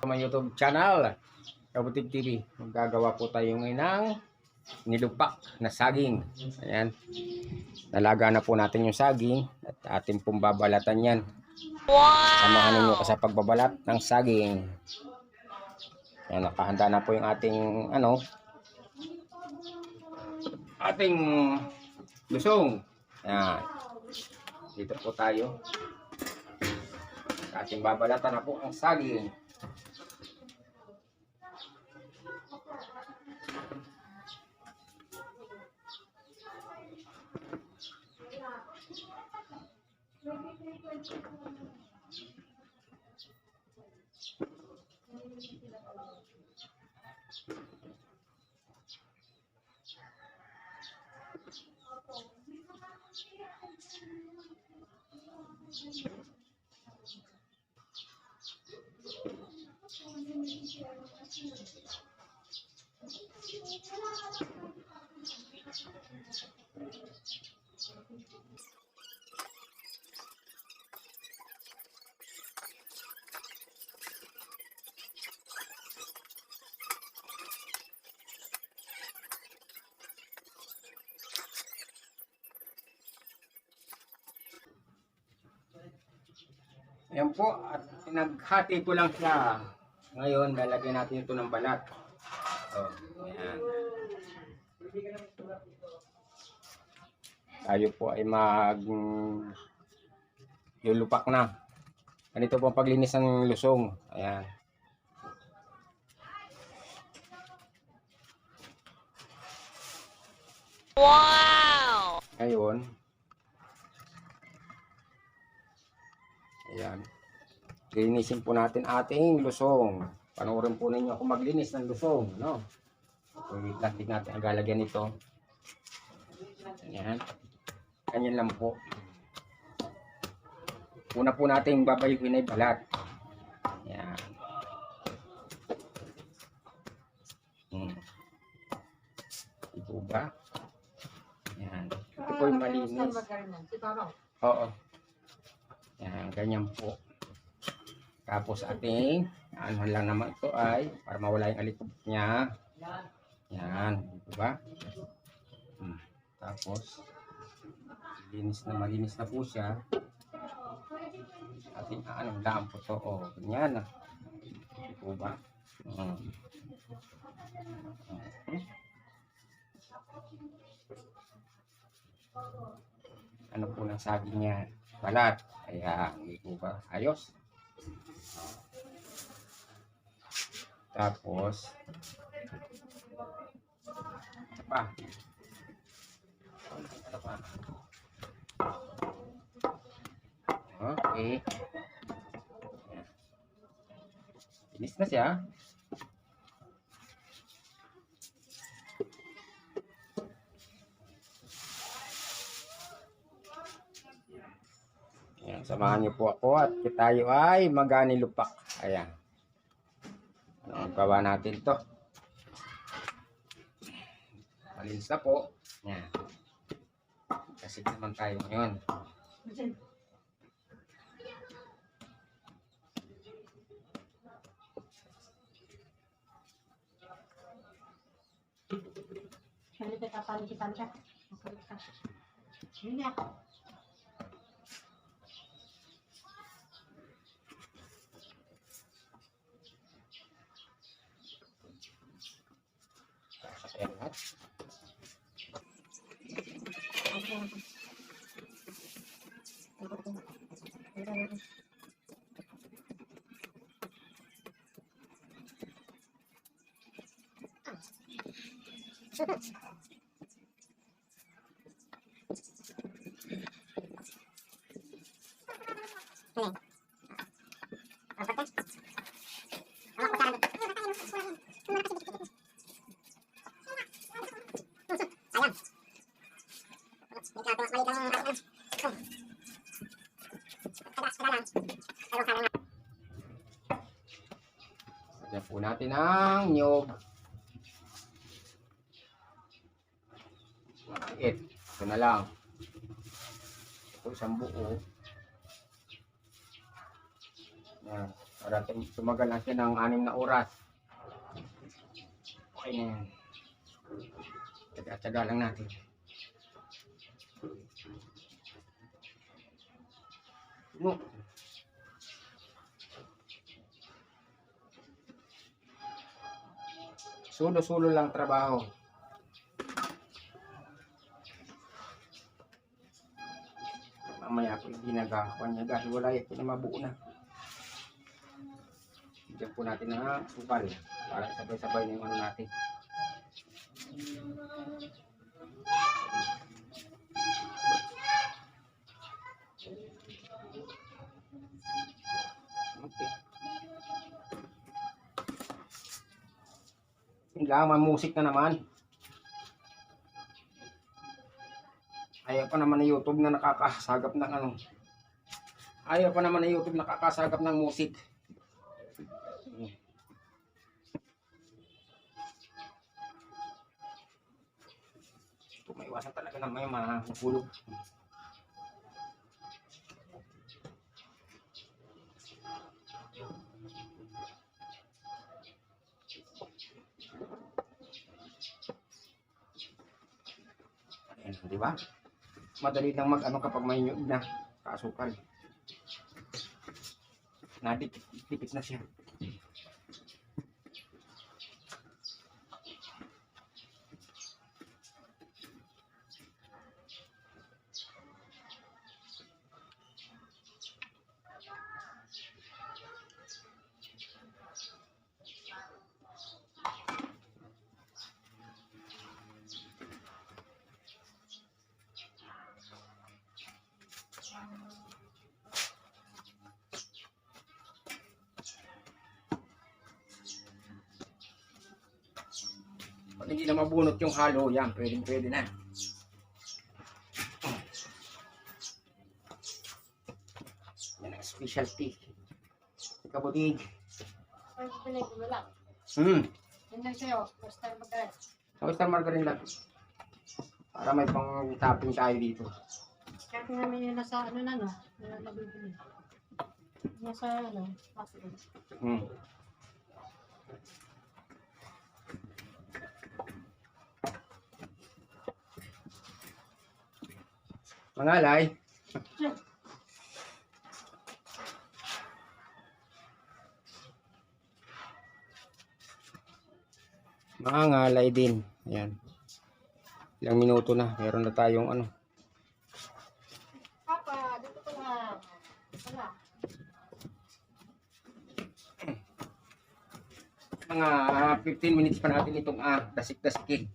Sa YouTube channel, Kabutig TV. Magagawa po tayo ngayon ng nilupak na saging. Ayan. Nalaga na po natin yung saging at ating pong babalatan yan. Samahan ninyo ko sa pagbabalat ng saging. Ayan, nakahanda na po yung ating ating lusong. Ayan. Dito po tayo. Ating babalatan na po ang saging. Ayan po, at pinaghati ko lang siya. Ngayon, lalagyan natin ito ng balat. So, ayan. Tayo po ay lulupak na. Ganito po ang paglinis ng lusong. Ayan. Wow! Ngayon, ayan. Linisin po natin ating lusong. Panoorin po ninyo ako maglinis ng lusong, no? So, wait natin ang galagyan nito. Ayan. Ganyan lang po. Una po natin babayuhin ay balat. Ayan. Ito ba? Ayan. Ito po yung malinis. Oo. Ayan, ganyan po. Tapos ating, ano lang naman ito ay, para mawala yung alikabok niya. Yan, ito ba? Tapos, malinis na po siya. Ating anong daan po ito. O, ganyan. Ito ba? Ano po ng saging niya? Balat. Ayan, ito ba? Ayos. Tapos apa? Okay. Finish na siya. Ayan, samahan niyo po ako at tayo ay mag-anilupak. Ayan. Ang gawa natin to. Malinis na po. Yan. Kasi naman tayo ngayon. Lagyan po natin ang nyog. Maliit. Ito na lang. Ito isang buo. Yan. Para tumagal lang siya ng 6 na oras. Okay na yan. Tsaga-tsaga lang natin. No. Sulo-sulo lang trabaho. Mamaya po hindi nagkakakuha niya dahil wala ito na mabuo na. Diyan po natin na upal para sabay-sabay na yung ano natin. Okay. Kailangan musik na naman. Ayaw pa naman ng YouTube na nakakasagap ng ano. Ayaw pa naman ng YouTube nakakasagap ng musik. Maiwasan talaga na may mahulog. Ayan, di ba? Madali lang mag-ano kapag may nyug na kasukal. Nadikit na siya. Pag hindi na mabunot yung halo, yan, pwede na. Yan ang specialty. Kabutig. Ay, pinigulo lang. Yan lang sa'yo. Basta magkalit. Oyster margarine lang. Para may pang topping tayo dito. Kahit namin yun nasa ano na no. Wala nabibili. Nasa ano. Plastic. Mangalay. Mangalay din. Ayan. Ilang minuto na. Meron na tayong ano. Papa, dito ko lang. Wala. Mga 15 minutes pa natin itong dasik-dasikin.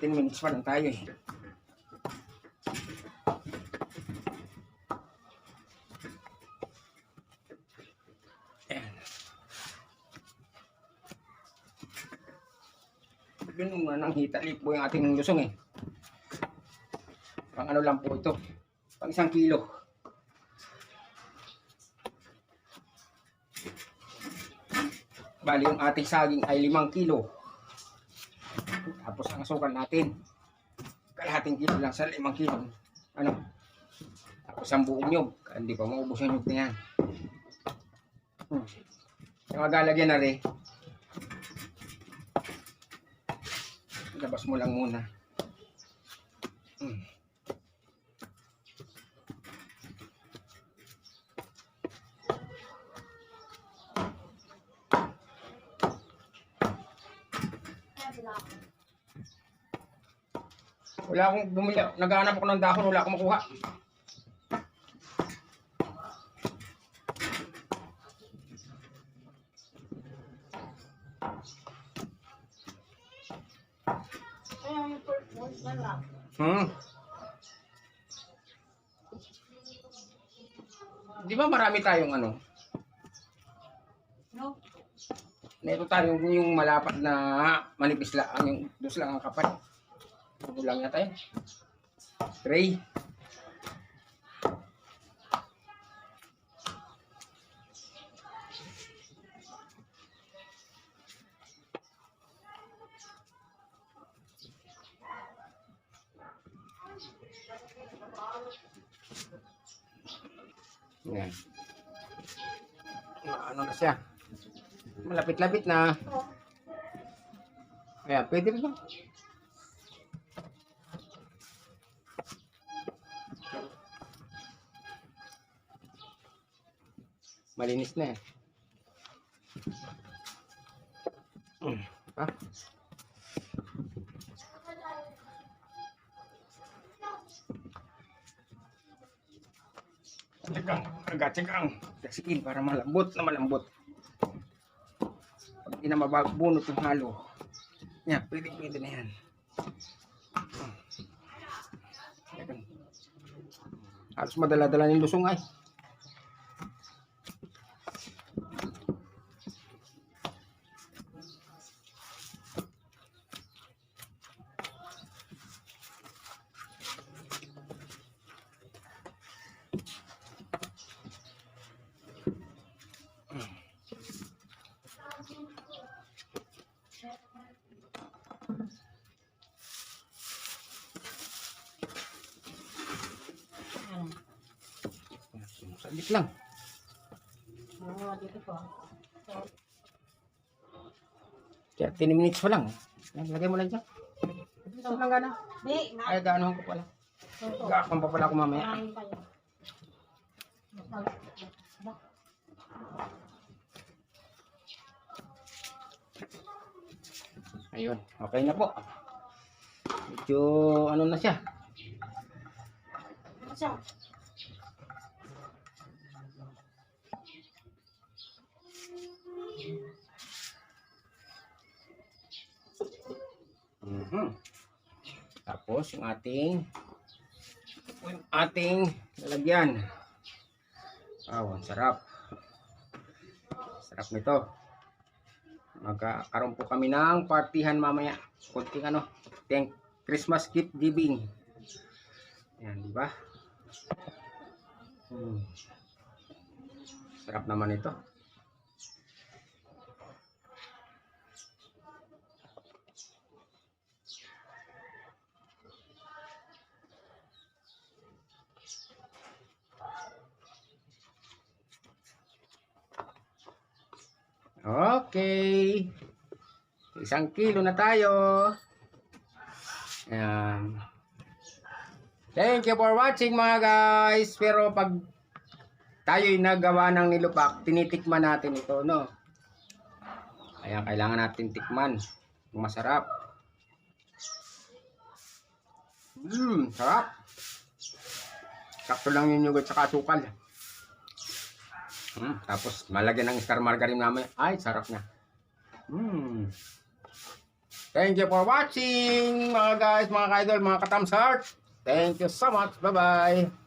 15 minutes pa lang tayo eh. Yun nga nang hitalik po yung ating lusong eh. Pang ano lang po ito. Pang 1 kilo. Bali yung ating saging ay 5 kilo. Tapos ang asukal natin. Kalahating kilo lang sa 5 kilo. Ano? Tapos ang buong nyog. Hindi pa maubos yung nyog na yan. Yung magalagyan na rin. Labas mo lang muna. Wala akong bumili. Naghahanap ako ng dahon. Wala akong makuha. Di ba marami tayong ano? No? Meron tayong yung malapat na manipis lang. Yung dos lang ang kapal. Kulang na tayo. 3. Yan. ano na siya. Malapit-lapit na. Ayan, pwede rin ba? Malinis na eh. Ah. Agatsigang. Dasigin para malambot na malambot. Pag di na mababunot yung halo. Yan, pwede na yan. Halos madala-dala ng lusong ay. Saglit lang. Dito po. Kaya 10 minutes pa lang. Yan, lagay mo lang dyan. Ito lang gana. Di, Ay, gaanohan ko pala. Gakang pa pala ako mamaya. Kain kayo. Ayun, okay na po. Medyo ano na siya. Ano siya? Tapos yung ating lalagyan. Wow, ang sarap. Sarap nito. Magkakaroon po kami ng partihan mamaya. Kunting Christmas gift giving. Yan, di ba? Sarap naman ito. Okay. 1 kilo na tayo. Ayan. Thank you for watching mga guys. Pero pag tayo'y nagawa ng nilupak, tinitikman natin ito, no? Ayan, kailangan natin tikman. Masarap. Sarap. Sakto lang yung yogurt sa asukal. Tapos malagyan ng star margarine namin. Ay, sarap na. Thank you for watching mga guys, mga ka-idol, mga ka-thumbs heart. Thank you so much. Bye-bye.